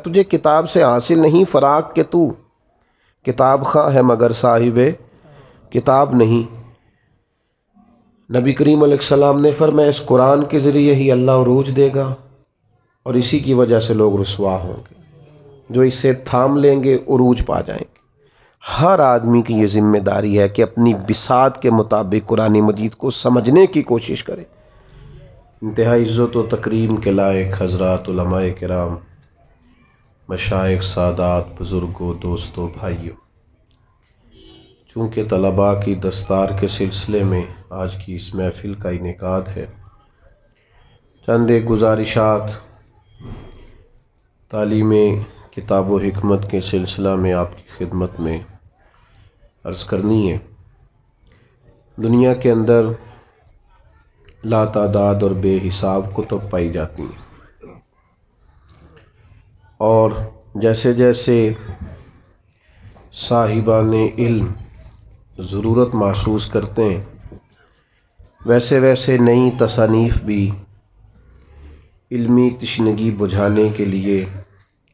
تجھے کتاب سے حاصل نہیں فراغ کہ تو کتاب خواں ہے مگر صاحب کتاب نہیں۔ نبی کریم علیہ السلام نے فرمایا اس قرآن کے ذریعے ہی اللہ عروج دے گا اور اسی کی وجہ سے لوگ رسوا ہوں گے۔ جو اس سے تھام لیں گے عروج پا جائیں گے۔ ہر آدمی کی یہ ذمہ داری ہے کہ اپنی بساط کے مطابق قرآن مجید کو سمجھنے کی کوشش کرے۔ انتہائی عزت و تکریم کے لائق حضرات علماء کرام، مشائخ، سادات، بزرگوں، دوستوں، بھائیوں، چونکہ طلباء کی دستار کے سلسلے میں آج کی اس محفل کا انعقاد ہے، چند ایک گزارشات تعلیم کتاب و حکمت کے سلسلہ میں آپ کی خدمت میں عرض کرنی ہے۔ دنیا کے اندر لاتعداد اور بے حساب کتب پائی جاتی ہیں، اور جیسے جیسے صاحبان علم ضرورت محسوس کرتے ہیں ویسے ویسے نئی تصانیف بھی علمی تشنگی بجھانے کے لیے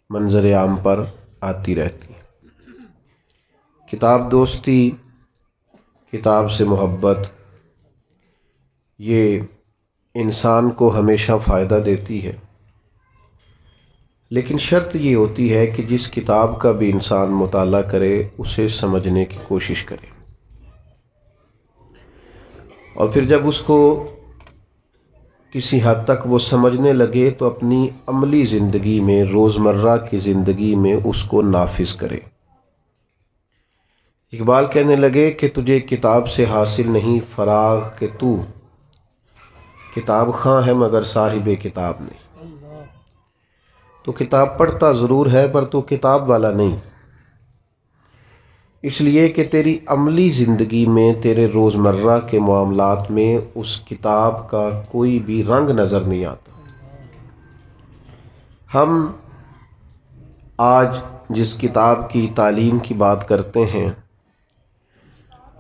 منظر عام پر آتی رہتی ہیں۔ کتاب دوستی، کتاب سے محبت، یہ انسان کو ہمیشہ فائدہ دیتی ہے، لیکن شرط یہ ہوتی ہے کہ جس کتاب کا بھی انسان مطالعہ کرے اسے سمجھنے کی کوشش کرے، اور پھر جب اس کو کسی حد تک وہ سمجھنے لگے تو اپنی عملی زندگی میں، روزمرہ کی زندگی میں اس کو نافذ کرے۔ اقبال کہنے لگے کہ تجھے کتاب سے حاصل نہیں فراغ کہ تو کتاب خواں ہے مگر صاحب کتاب نہیں۔ تو کتاب پڑھتا ضرور ہے پر تو کتاب والا نہیں، اس لیے کہ تیری عملی زندگی میں، تیرے روزمرہ کے معاملات میں اس کتاب کا کوئی بھی رنگ نظر نہیں آتا۔ ہم آج جس کتاب کی تعلیم کی بات کرتے ہیں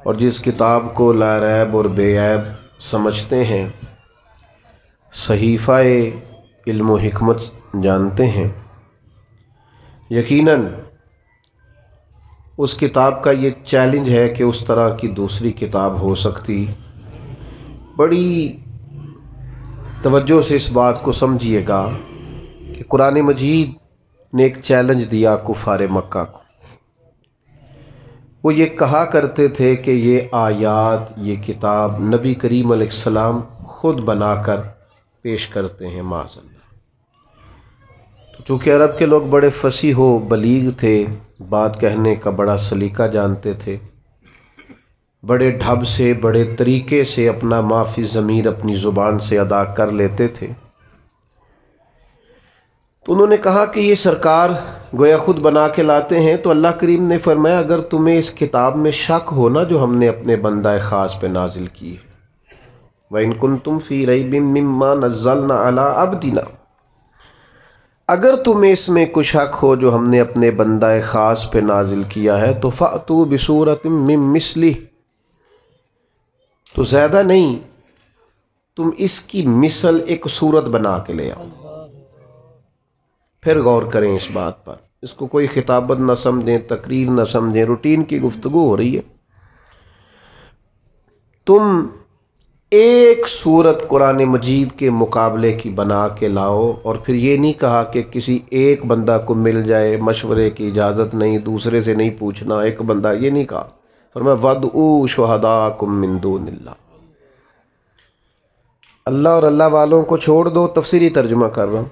اور جس کتاب کو لا ریب اور بے عیب سمجھتے ہیں، صحیفہ علم و حکمت جانتے ہیں، یقیناً اس کتاب کا یہ چیلنج ہے کہ اس طرح کی دوسری کتاب ہو سکتی؟ بڑی توجہ سے اس بات کو سمجھیے گا کہ قرآن مجید نے ایک چیلنج دیا کفار مکہ کو۔ وہ یہ کہا کرتے تھے کہ یہ آیات، یہ کتاب نبی کریم علیہ السلام خود بنا کر پیش کرتے ہیں، معاذ اللہ۔ تو چونکہ عرب کے لوگ بڑے فصیح و بلیغ تھے، بات کہنے کا بڑا سلیقہ جانتے تھے، بڑے ڈھب سے، بڑے طریقے سے اپنا ما فی الضمیر اپنی زبان سے ادا کر لیتے تھے، تو انہوں نے کہا کہ یہ سرکار گویا خود بنا کے لاتے ہیں۔ تو اللہ کریم نے فرمایا اگر تمہیں اس کتاب میں شک ہو نا جو ہم نے اپنے بندہ خاص پہ نازل کی ہے، وَإِن كُنتُمْ فِي رَيْبٍ مِّمَّا نَزَّلْنَا عَلَىٰ عَبْدِنَا، اگر تمہیں اس میں کچھ حق ہو جو ہم نے اپنے بندہ خاص پہ نازل کیا ہے تو فَأْتُوا بِسُورَةٍ مِّن مِّثْلِهِ، تو زیادہ نہیں، تم اس کی مثل ایک صورت بنا کے لے آؤ۔ پھر غور کریں اس بات پر، اس کو کوئی خطابت نہ سمجھیں، تقریر نہ سمجھیں، روٹین کی گفتگو ہو رہی ہے۔ تم ایک صورت قرآن مجید کے مقابلے کی بنا کے لاؤ، اور پھر یہ نہیں کہا کہ کسی ایک بندہ کو مل جائے، مشورے کی اجازت نہیں، دوسرے سے نہیں پوچھنا، ایک بندہ، یہ نہیں کہا۔ فرمایا وَادْعُوا شُهَدَاءَكُم مِّن دُونِ اللَّهِ، اللہ اور اللہ والوں کو چھوڑ دو، تفسیری ترجمہ کر رہا ہوں،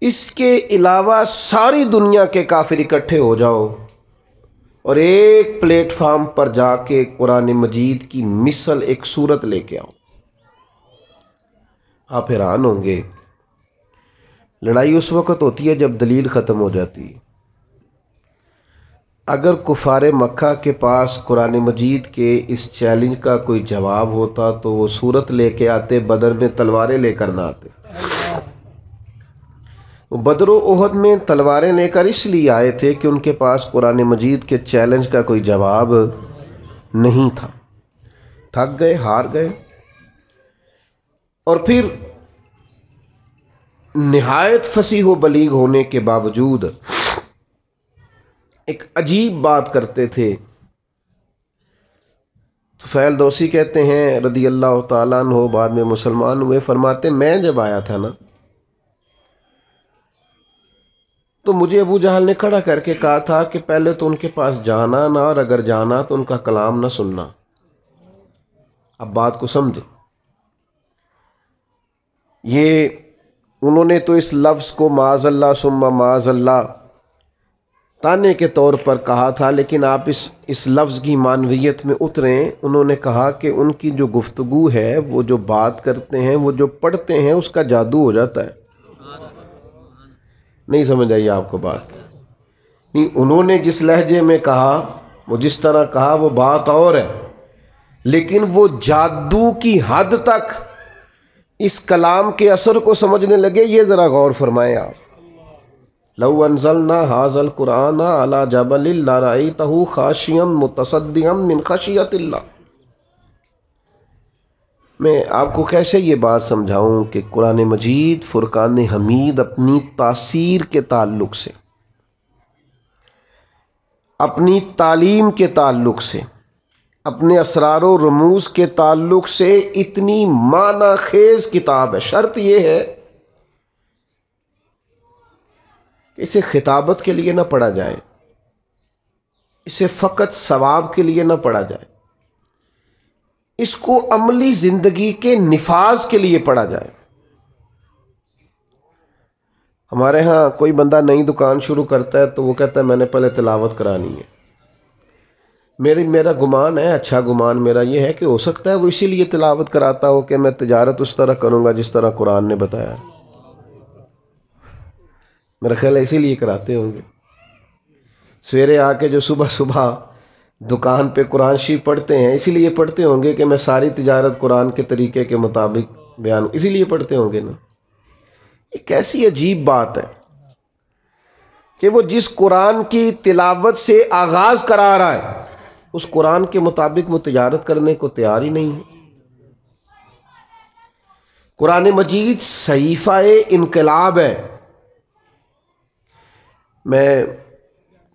اس کے علاوہ ساری دنیا کے کافر اکٹھے ہو جاؤ اور ایک پلیٹ فارم پر جا کے قرآن مجید کی مثل ایک صورت لے کے آؤ۔ آپ حیران ہوں گے، لڑائی اس وقت ہوتی ہے جب دلیل ختم ہو جاتی ہے۔ اگر کفار مکہ کے پاس قرآن مجید کے اس چیلنج کا کوئی جواب ہوتا تو وہ صورت لے کے آتے، بدر میں تلواریں لے کر نہ آتے۔ وہ بدر و احد میں تلواریں لے کر اس لیے آئے تھے کہ ان کے پاس قرآن مجید کے چیلنج کا کوئی جواب نہیں تھا، تھک گئے، ہار گئے، اور پھر نہایت فصیح و بلیغ ہونے کے باوجود ایک عجیب بات کرتے تھے۔ طفیل دوسی کہتے ہیں رضی اللہ تعالیٰ عنہ، بعد میں مسلمان ہوئے، فرماتے میں جب آیا تھا نا تو مجھے ابو جہل نے کھڑا کر کے کہا تھا کہ پہلے تو ان کے پاس جانا نہ، اور اگر جانا تو ان کا کلام نہ سننا۔ اب بات کو سمجھیں، یہ انہوں نے تو اس لفظ کو معاذ اللہ ثم معاذ اللہ تانے کے طور پر کہا تھا، لیکن آپ اس لفظ کی معنویت میں اتریں۔ انہوں نے کہا کہ ان کی جو گفتگو ہے، وہ جو بات کرتے ہیں، وہ جو پڑھتے ہیں، اس کا جادو ہو جاتا ہے۔ نہیں سمجھ آئی آپ کو بات؟ نہیں، انہوں نے جس لہجے میں کہا، وہ جس طرح کہا، وہ بات اور ہے، لیکن وہ جادو کی حد تک اس کلام کے اثر کو سمجھنے لگے۔ یہ ذرا غور فرمائیں آپ، لو انزلنا هذا القرآن على جبل لرأيته خاشعا متصدعا من خشیۃ اللہ۔ میں آپ کو کیسے یہ بات سمجھاؤں کہ قرآن مجید فرقان حمید اپنی تاثیر کے تعلق سے، اپنی تعلیم کے تعلق سے، اپنے اسرار و رموز کے تعلق سے اتنی معنی خیز کتاب ہے۔ شرط یہ ہے کہ اسے خطابت کے لیے نہ پڑھا جائے، اسے فقط ثواب کے لیے نہ پڑھا جائے، اس کو عملی زندگی کے نفاذ کے لیے پڑھا جائے۔ ہمارے ہاں کوئی بندہ نئی دکان شروع کرتا ہے تو وہ کہتا ہے میں نے پہلے تلاوت کرانی ہے۔ میرا گمان ہے، اچھا گمان میرا یہ ہے کہ ہو سکتا ہے وہ اسی لیے تلاوت کراتا ہو کہ میں تجارت اس طرح کروں گا جس طرح قرآن نے بتایا۔ میرا خیال ہے اسی لیے کراتے ہوں گے۔ سویرے آ کے جو صبح صبح دکان پہ قرآن شریف پڑھتے ہیں، اسی لیے پڑھتے ہوں گے کہ میں ساری تجارت قرآن کے طریقے کے مطابق بیان، اسی لیے پڑھتے ہوں گے نا۔ ایک ایسی عجیب بات ہے کہ وہ جس قرآن کی تلاوت سے آغاز کرا رہا ہے، اس قرآن کے مطابق وہ تجارت کرنے کو تیار ہی نہیں ہے۔ قرآن مجید صحیفہ انقلاب ہے۔ میں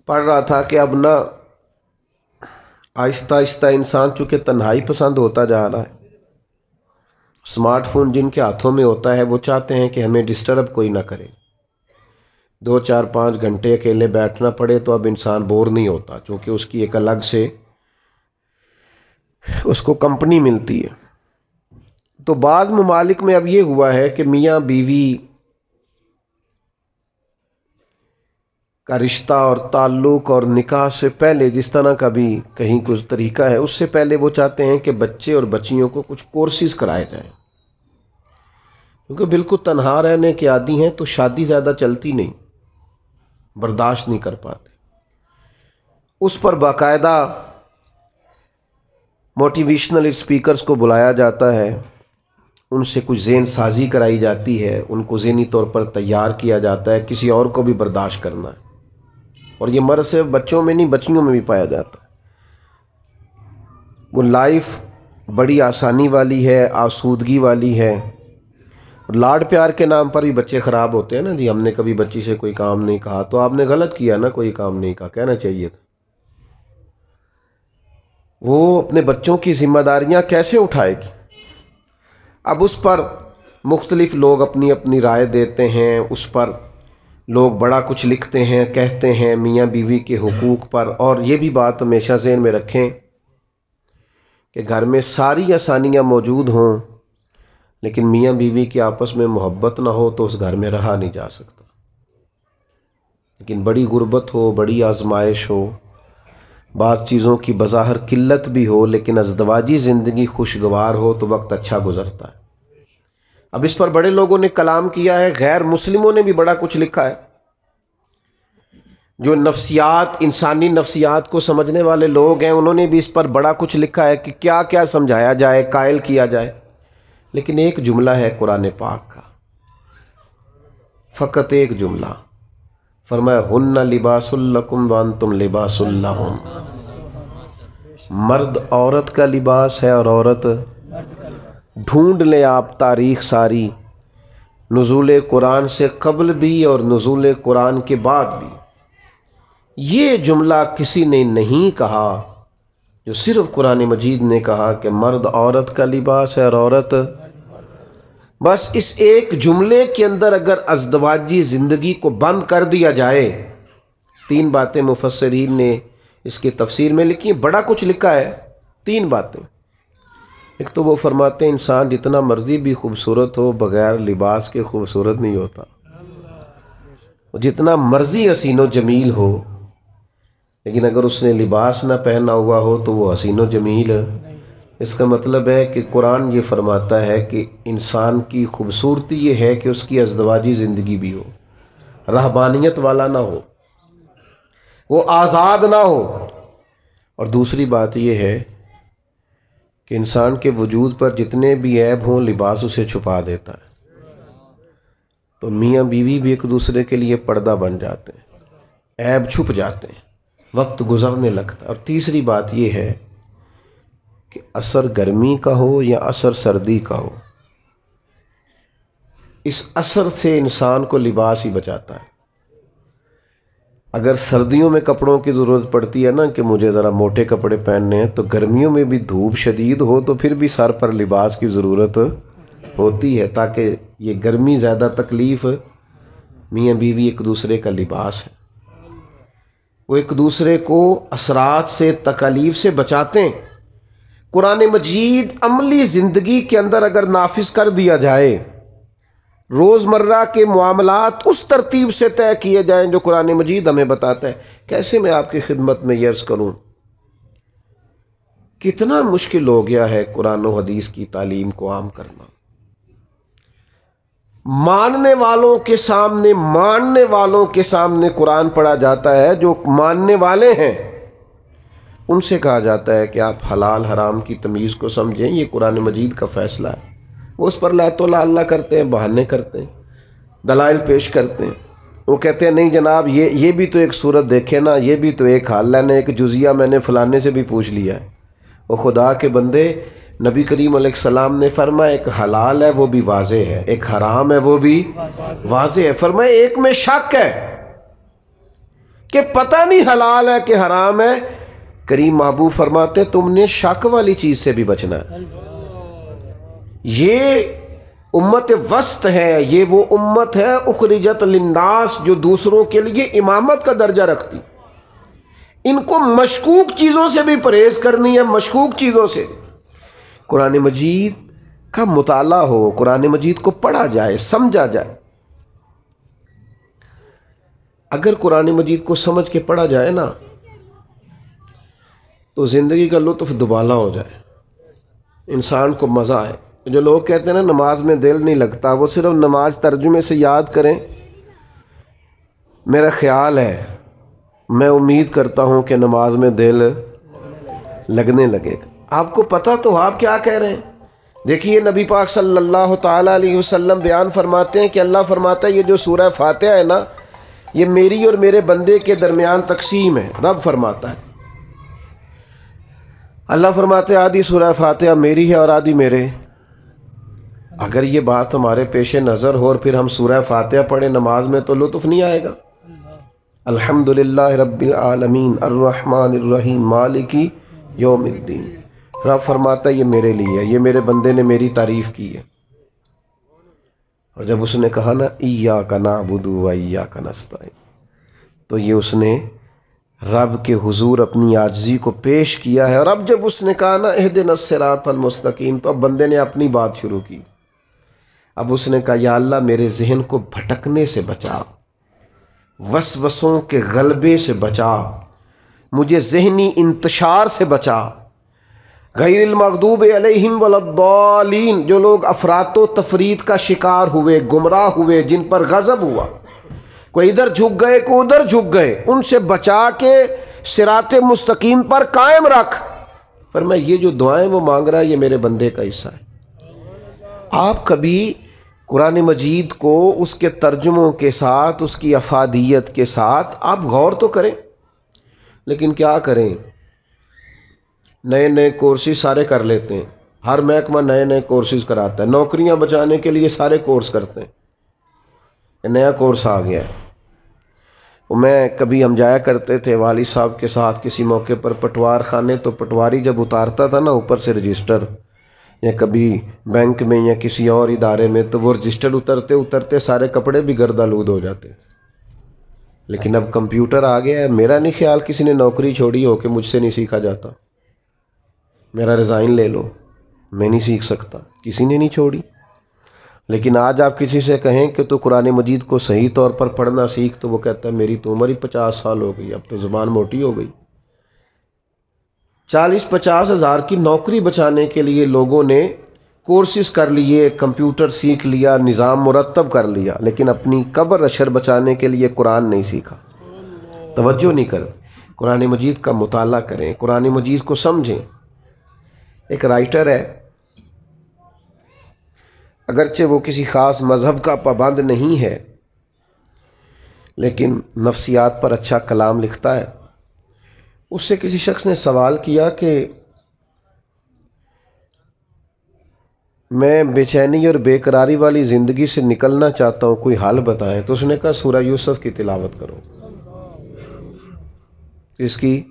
پڑھ رہا تھا کہ اب نہ آہستہ آہستہ انسان چونکہ تنہائی پسند ہوتا جا رہا ہے، اسمارٹ فون جن کے ہاتھوں میں ہوتا ہے وہ چاہتے ہیں کہ ہمیں ڈسٹرب کوئی نہ کرے، 2 4 5 گھنٹے اکیلے بیٹھنا پڑے تو اب انسان بور نہیں ہوتا، چونکہ اس کی ایک الگ سے اس کو کمپنی ملتی ہے۔ تو بعض ممالک میں اب یہ ہوا ہے کہ میاں بیوی کا رشتہ اور تعلق اور نکاح سے پہلے جس طرح کا بھی کہیں کچھ طریقہ ہے، اس سے پہلے وہ چاہتے ہیں کہ بچے اور بچیوں کو کچھ کورسز کرائے جائیں، کیونکہ بالکل تنہا رہنے کے عادی ہیں تو شادی زیادہ چلتی نہیں، برداشت نہیں کر پاتے۔ اس پر باقاعدہ موٹیویشنل اسپیکرز کو بلایا جاتا ہے، ان سے کچھ ذہن سازی کرائی جاتی ہے، ان کو ذہنی طور پر تیار کیا جاتا ہے، کسی اور کو بھی برداشت کرنا ہے۔ اور یہ مرض صرف بچوں میں نہیں، بچیوں میں بھی پایا جاتا ہے۔ وہ لائف بڑی آسانی والی ہے، آسودگی والی ہے، اور لاڈ پیار کے نام پر بھی بچے خراب ہوتے ہیں نا جی۔ ہم نے کبھی بچی سے کوئی کام نہیں کہا تو آپ نے غلط کیا نا، کوئی کام نہیں کہا، کہنا چاہیے تھا۔ وہ اپنے بچوں کی ذمہ داریاں کیسے اٹھائے گی؟ اب اس پر مختلف لوگ اپنی اپنی رائے دیتے ہیں، اس پر لوگ بڑا کچھ لکھتے ہیں، کہتے ہیں میاں بیوی کے حقوق پر۔ اور یہ بھی بات ہمیشہ ذہن میں رکھیں کہ گھر میں ساری آسانیاں موجود ہوں لیکن میاں بیوی کی آپس میں محبت نہ ہو تو اس گھر میں رہا نہیں جا سکتا۔ لیکن بڑی غربت ہو، بڑی آزمائش ہو، بعض چیزوں کی بظاہر قلت بھی ہو، لیکن ازدواجی زندگی خوشگوار ہو تو وقت اچھا گزرتا ہے۔ اب اس پر بڑے لوگوں نے کلام کیا ہے، غیر مسلموں نے بھی بڑا کچھ لکھا ہے۔ جو نفسیات، انسانی نفسیات کو سمجھنے والے لوگ ہیں، انہوں نے بھی اس پر بڑا کچھ لکھا ہے کہ کیا کیا سمجھایا جائے، قائل کیا جائے۔ لیکن ایک جملہ ہے قرآن پاک کا، فقط ایک جملہ، فرمایا ہن لباس لکم وانتم لباس لہم۔ مرد عورت کا لباس ہے اور عورت، ڈھونڈ لیں آپ تاریخ ساری، نزول قرآن سے قبل بھی اور نزول قرآن کے بعد بھی یہ جملہ کسی نے نہیں کہا جو صرف قرآن مجید نے کہا کہ مرد عورت کا لباس ہے اور عورت، بس اس ایک جملے کے اندر اگر ازدواجی زندگی کو بند کر دیا جائے، تین باتیں مفسرین نے اس کی تفسیر میں لکھی، بڑا کچھ لکھا ہے، تین باتیں۔ ایک تو وہ فرماتے ہیں انسان جتنا مرضی بھی خوبصورت ہو بغیر لباس کے خوبصورت نہیں ہوتا، جتنا مرضی حسین و جمیل ہو لیکن اگر اس نے لباس نہ پہنا ہوا ہو تو وہ حسین و جمیل ہے۔ اس کا مطلب ہے کہ قرآن یہ فرماتا ہے کہ انسان کی خوبصورتی یہ ہے کہ اس کی ازدواجی زندگی بھی ہو، رہبانیت والا نہ ہو، وہ آزاد نہ ہو۔ اور دوسری بات یہ ہے کہ انسان کے وجود پر جتنے بھی عیب ہوں لباس اسے چھپا دیتا ہے، تو میاں بیوی بھی ایک دوسرے کے لیے پردہ بن جاتے ہیں، عیب چھپ جاتے ہیں، وقت گزرنے لگتا ہے۔ اور تیسری بات یہ ہے کہ اثر گرمی کا ہو یا اثر سردی کا ہو، اس اثر سے انسان کو لباس ہی بچاتا ہے۔ اگر سردیوں میں کپڑوں کی ضرورت پڑتی ہے نا کہ مجھے ذرا موٹے کپڑے پہننے ہیں، تو گرمیوں میں بھی دھوپ شدید ہو تو پھر بھی سر پر لباس کی ضرورت ہوتی ہے تاکہ یہ گرمی زیادہ تکلیف، میاں بیوی ایک دوسرے کا لباس ہے، وہ ایک دوسرے کو اثرات سے تکالیف سے بچاتے ہیں۔ قرآن مجید عملی زندگی کے اندر اگر نافذ کر دیا جائے، روزمرہ کے معاملات اس ترتیب سے طے کیے جائیں جو قرآن مجید ہمیں بتاتا ہے۔ کیسے میں آپ کی خدمت میں یہ عرض کروں، کتنا مشکل ہو گیا ہے قرآن و حدیث کی تعلیم کو عام کرنا۔ ماننے والوں کے سامنے قرآن پڑھا جاتا ہے، جو ماننے والے ہیں ان سے کہا جاتا ہے کہ آپ حلال حرام کی تمیز کو سمجھیں، یہ قرآن مجید کا فیصلہ ہے۔ وہ اس پر لا تو لا اللہ کرتے ہیں، بہانے کرتے ہیں، دلائل پیش کرتے ہیں۔ وہ کہتے ہیں نہیں جناب یہ بھی تو ایک صورت دیکھے نا، یہ بھی تو ایک حال ہے نا، ایک جزیہ میں نے فلانے سے بھی پوچھ لیا ہے۔ وہ خدا کے بندے، نبی کریم علیہ السلام نے فرمایا ایک حلال ہے وہ بھی واضح ہے، ایک حرام ہے وہ بھی واضح ہے۔ فرمایا ایک میں شک ہے کہ پتہ نہیں حلال ہے کہ حرام ہے، کریم محبوب فرماتے تم نے شک والی چیز سے بھی بچنا ہے۔ یہ امت وسط ہے، یہ وہ امت ہے اخرجت للناس جو دوسروں کے لیے امامت کا درجہ رکھتی۔ ان کو مشکوک چیزوں سے بھی پرہیز کرنی ہے، مشکوک چیزوں سے۔ قرآن مجید کا مطالعہ ہو، قرآن مجید کو پڑھا جائے، سمجھا جائے۔ اگر قرآن مجید کو سمجھ کے پڑھا جائے نا تو زندگی کا لطف دوبالا ہو جائے، انسان کو مزہ آئے۔ جو لوگ کہتے ہیں نا نماز میں دل نہیں لگتا، وہ صرف نماز ترجمے سے یاد کریں۔ میرا خیال ہے، میں امید کرتا ہوں کہ نماز میں دل لگنے لگے گا۔ آپ کو پتہ تو آپ کیا کہہ رہے ہیں؟ دیکھیے نبی پاک صلی اللہ تعالیٰ علیہ وسلم بیان فرماتے ہیں کہ اللہ فرماتا ہے یہ جو سورہ فاتحہ ہے نا، یہ میری اور میرے بندے کے درمیان تقسیم ہے۔ رب فرماتا ہے، اللہ فرماتے ہیں آدھی سورہ فاتحہ میری ہے اور آدھی میرے۔ اگر یہ بات ہمارے پیش نظر ہو اور پھر ہم سورہ فاتحہ پڑھیں نماز میں تو لطف نہیں آئے گا۔ الحمدللہ رب العالمین الرحمن الرحیم مالک یوم الدین۔ رب فرماتا ہے یہ میرے لیے ہے، یہ میرے بندے نے میری تعریف کی ہے۔ اور جب اس نے کہا نا ایاک نعبد و ایاک نستعین، تو یہ اس نے رب کے حضور اپنی عاجزی کو پیش کیا ہے۔ اور اب جب اس نے کہا نا اہدنا الصراط المستقیم، تو اب بندے نے اپنی بات شروع کی۔ اب اس نے کہا یا اللہ میرے ذہن کو بھٹکنے سے بچا، وسوسوں کے غلبے سے بچا، مجھے ذہنی انتشار سے بچا۔ غیر المغضوب علیہم ولا الضالین، جو لوگ افراط و تفریط کا شکار ہوئے، گمراہ ہوئے، جن پر غضب ہوا، کوئی ادھر جھک گئے کوئی ادھر جھک گئے، ان سے بچا کے صراط مستقیم پر قائم رکھ۔ فرمایا یہ جو دعائیں وہ مانگ رہا ہے یہ میرے بندے کا حصہ ہے۔ آپ کبھی قرآن مجید کو اس کے ترجموں کے ساتھ، اس کی افادیت کے ساتھ آپ غور تو کریں، لیکن کیا کریں، نئے نئے کورسز سارے کر لیتے ہیں، ہر محکمہ نئے نئے کورسز کراتا ہے، نوکریاں بچانے کے لیے سارے کورس کرتے ہیں، نیا کورس آ گیا ہے۔ میں کبھی ہم جایا کرتے تھے والد صاحب کے ساتھ کسی موقع پر پٹوار خانے، تو پٹواری جب اتارتا تھا نا اوپر سے رجسٹر، یا کبھی بینک میں یا کسی اور ادارے میں، تو وہ رجسٹر اترتے اترتے سارے کپڑے بھی گرد آلود ہو جاتے۔ لیکن اب کمپیوٹر آ گیا ہے، میرا نہیں خیال کسی نے نوکری چھوڑی ہو کہ مجھ سے نہیں سیکھا جاتا، میرا ریزائن لے لو، میں نہیں سیکھ سکتا، کسی نے نہیں چھوڑی۔ لیکن آج آپ کسی سے کہیں کہ تو قرآن مجید کو صحیح طور پر پڑھنا سیکھ، تو وہ کہتا ہے میری تو عمر ہی 50 سال ہو گئی، اب تو زبان موٹی ہو گئی۔ 40-50 ہزار کی نوکری بچانے کے لیے لوگوں نے کورسز کر لیے، کمپیوٹر سیکھ لیا، نظام مرتب کر لیا، لیکن اپنی قبر اشر بچانے کے لیے قرآن نہیں سیکھا، توجہ نہیں کر۔ قرآن مجید کا مطالعہ کریں، قرآن مجید کو سمجھیں۔ ایک رائٹر ہے، اگرچہ وہ کسی خاص مذہب کا پابند نہیں ہے، لیکن نفسیات پر اچھا کلام لکھتا ہے۔ اس سے کسی شخص نے سوال کیا کہ میں بے چینی اور بے قراری والی زندگی سے نکلنا چاہتا ہوں، کوئی حل بتائیں۔ تو اس نے کہا سورہ یوسف کی تلاوت کرو۔ کس کی؟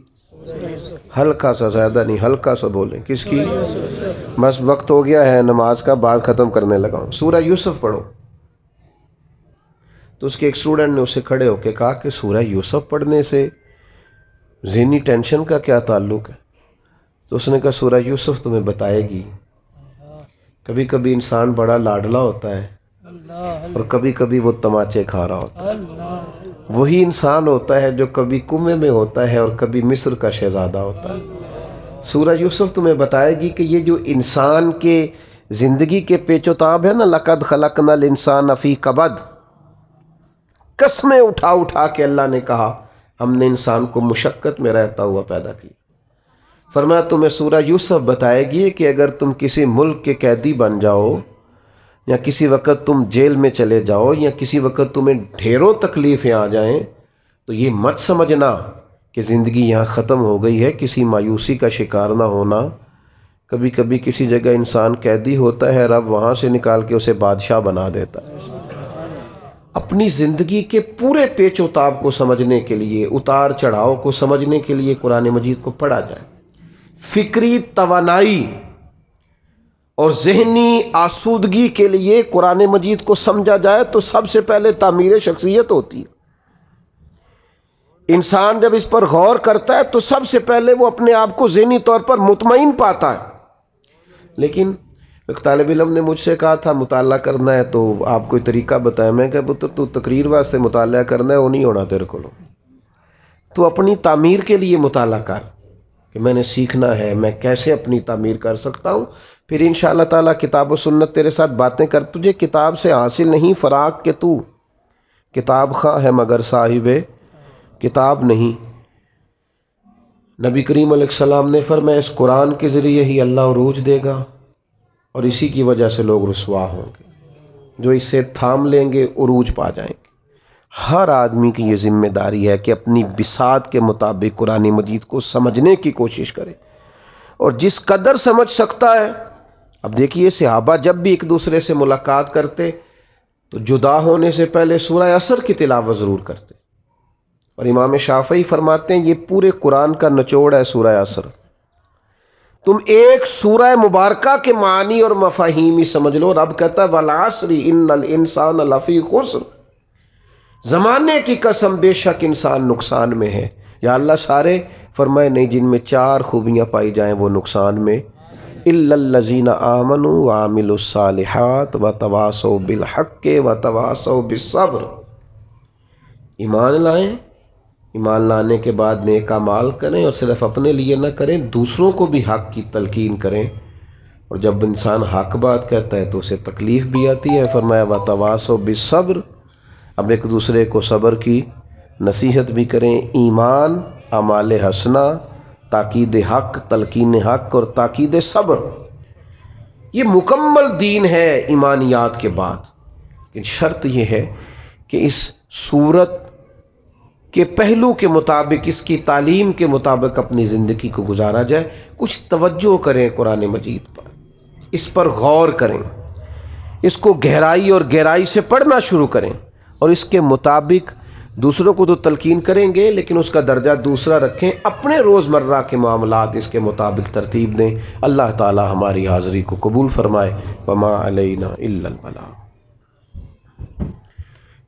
ہلکا سا، زیادہ نہیں، ہلکا سا بولیں۔ کس کی؟ بس وقت ہو گیا ہے نماز کا، بات ختم کرنے لگا ہوں۔ سورہ یوسف پڑھو۔ تو اس کے ایک اسٹوڈنٹ نے اسے کھڑے ہو کے کہا کہ سورہ یوسف پڑھنے سے ذہنی ٹینشن کا کیا تعلق ہے؟ تو اس نے کہا سورہ یوسف تمہیں بتائے گی۔ کبھی کبھی انسان بڑا لاڈلا ہوتا ہے اور کبھی کبھی وہ تماچے کھا رہا ہوتا ہے۔ وہی انسان ہوتا ہے جو کبھی کنویں میں ہوتا ہے اور کبھی مصر کا شہزادہ ہوتا ہے۔ سورہ یوسف تمہیں بتائے گی کہ یہ جو انسان کے زندگی کے پیچ و تاب ہے نا، لَقَدْ خَلَقْنَا الْإِنسَانَ فِي كَبَدٍ، قسمیں اٹھا اٹھا کے اللہ نے کہا ہم نے انسان کو مشقت میں رہتا ہوا پیدا کی۔ فرمایا تمہیں سورہ یوسف بتائے گی کہ اگر تم کسی ملک کے قیدی بن جاؤ، یا کسی وقت تم جیل میں چلے جاؤ، یا کسی وقت تمہیں ڈھیروں تکلیفیں آ جائیں، تو یہ مت سمجھنا کہ زندگی یہاں ختم ہو گئی ہے، کسی مایوسی کا شکار نہ ہونا۔ کبھی کبھی کسی جگہ انسان قیدی ہوتا ہے، رب وہاں سے نکال کے اسے بادشاہ بنا دیتا ہے۔ اپنی زندگی کے پورے پیچ و تاب کو سمجھنے کے لیے، اتار چڑھاؤ کو سمجھنے کے لیے قرآن مجید کو پڑھا جائے۔ فکری توانائی اور ذہنی آسودگی کے لیے قرآن مجید کو سمجھا جائے تو سب سے پہلے تعمیر شخصیت ہوتی ہے۔ انسان جب اس پر غور کرتا ہے تو سب سے پہلے وہ اپنے آپ کو ذہنی طور پر مطمئن پاتا ہے۔ لیکن ایک طالب علم نے مجھ سے کہا تھا مطالعہ کرنا ہے تو آپ کوئی طریقہ بتائیں۔ میں کہ پتر تو تقریر واسطے مطالعہ کرنا ہے، وہ نہیں ہونا تیرے کو، تو اپنی تعمیر کے لیے مطالعہ کر کہ میں نے سیکھنا ہے، میں کیسے اپنی تعمیر کر سکتا ہوں۔ پھر انشاءاللہ تعالیٰ کتاب و سنت تیرے ساتھ باتیں کر۔ تجھے کتاب سے حاصل نہیں فراق کہ تو کتاب خواہ ہے مگر صاحب کتاب نہیں۔ نبی کریم علیہ السلام نے فرمایا اس قرآن کے ذریعے ہی اللہ عروج دے گا، اور اسی کی وجہ سے لوگ رسوا ہوں گے۔ جو اس سے تھام لیں گے عروج پا جائیں گے۔ ہر آدمی کی یہ ذمہ داری ہے کہ اپنی بساط کے مطابق قرآن مجید کو سمجھنے کی کوشش کرے، اور جس قدر سمجھ سکتا ہے۔ اب دیکھیے صحابہ جب بھی ایک دوسرے سے ملاقات کرتے تو جدا ہونے سے پہلے سورہ عصر کی تلاوت ضرور کرتے، اور امام شافعی فرماتے ہیں یہ پورے قرآن کا نچوڑ ہے سورہ عصر۔ تم ایک سورہ مبارکہ کے معنی اور مفاہیم ہی سمجھ لو۔ رب کہتا ہے وَالْعَصْرِ إِنَّ الْإِنسَانَ لَفِي خُسْرٍ، زمانے کی قسم بے شک انسان نقصان میں ہے۔ یا اللہ سارے؟ فرمائے نہیں، جن میں 4 خوبیاں پائی جائیں وہ نقصان میں۔ إِلَّا الَّذِينَ آمَنُوا وَعَمِلُوا الصَّالِحَاتِ وَتَوَاصَوْا بِالْحَقِّ وَتَوَاصَوْا بِالصَّبْرِ۔ ایمان لائیں، ایمان لانے کے بعد نیک اعمال کریں، اور صرف اپنے لیے نہ کریں، دوسروں کو بھی حق کی تلقین کریں۔ اور جب انسان حق بات کہتا ہے تو اسے تکلیف بھی آتی ہے۔ فرمایا وَتَوَاصَوْا بِالصَّبْرِ، اب ایک دوسرے کو صبر کی نصیحت بھی کریں۔ ایمان، اعمال حسنہ، تاکید حق، تلقین حق اور تاکید صبر، یہ مکمل دین ہے ایمانیات کے بعد۔ لیکن شرط یہ ہے کہ اس صورت کے پہلو کے مطابق، اس کی تعلیم کے مطابق اپنی زندگی کو گزارا جائے۔ کچھ توجہ کریں قرآن مجید پر، اس پر غور کریں، اس کو گہرائی اور گہرائی سے پڑھنا شروع کریں۔ اور اس کے مطابق دوسروں کو تو تلقین کریں گے لیکن اس کا درجہ دوسرا رکھیں، اپنے روزمرہ کے معاملات اس کے مطابق ترتیب دیں۔ اللہ تعالی ہماری حاضری کو قبول فرمائے۔ وما علینا الا البلاغ۔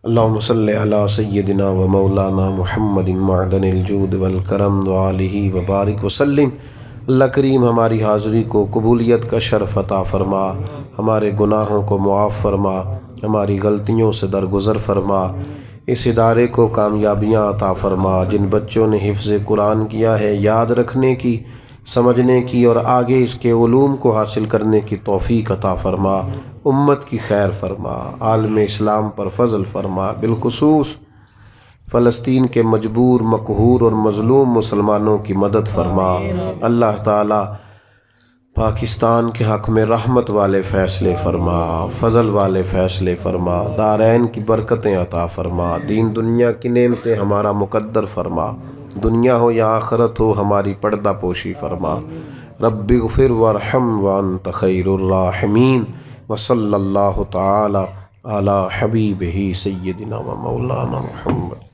اللہم صلی علی سیدنا و مولانا محمد معدن الجود والکرم وآلہ وبارک وسلم۔ اللہ کریم ہماری حاضری کو قبولیت کا شرف عطا فرما، ہمارے گناہوں کو معاف فرما، ہماری غلطیوں سے درگزر فرما، اس ادارے کو کامیابیاں عطا فرما۔ جن بچوں نے حفظ قرآن کیا ہے، یاد رکھنے کی، سمجھنے کی اور آگے اس کے علوم کو حاصل کرنے کی توفیق عطا فرما۔ امت کی خیر فرما، عالم اسلام پر فضل فرما، بالخصوص فلسطین کے مجبور، مقہور اور مظلوم مسلمانوں کی مدد فرما۔ اللہ تعالی پاکستان کے حق میں رحمت والے فیصلے فرما، فضل والے فیصلے فرما، دارین کی برکتیں عطا فرما، دین دنیا کی نعمتیں ہمارا مقدر فرما، دنیا ہو یا آخرت ہو ہماری پردہ پوشی فرما۔ رب اغفر وارحم وانت خیر الراحمین۔ وصلی اللہ تعالی علی حبیبہ سیدنا و مولانا محمد۔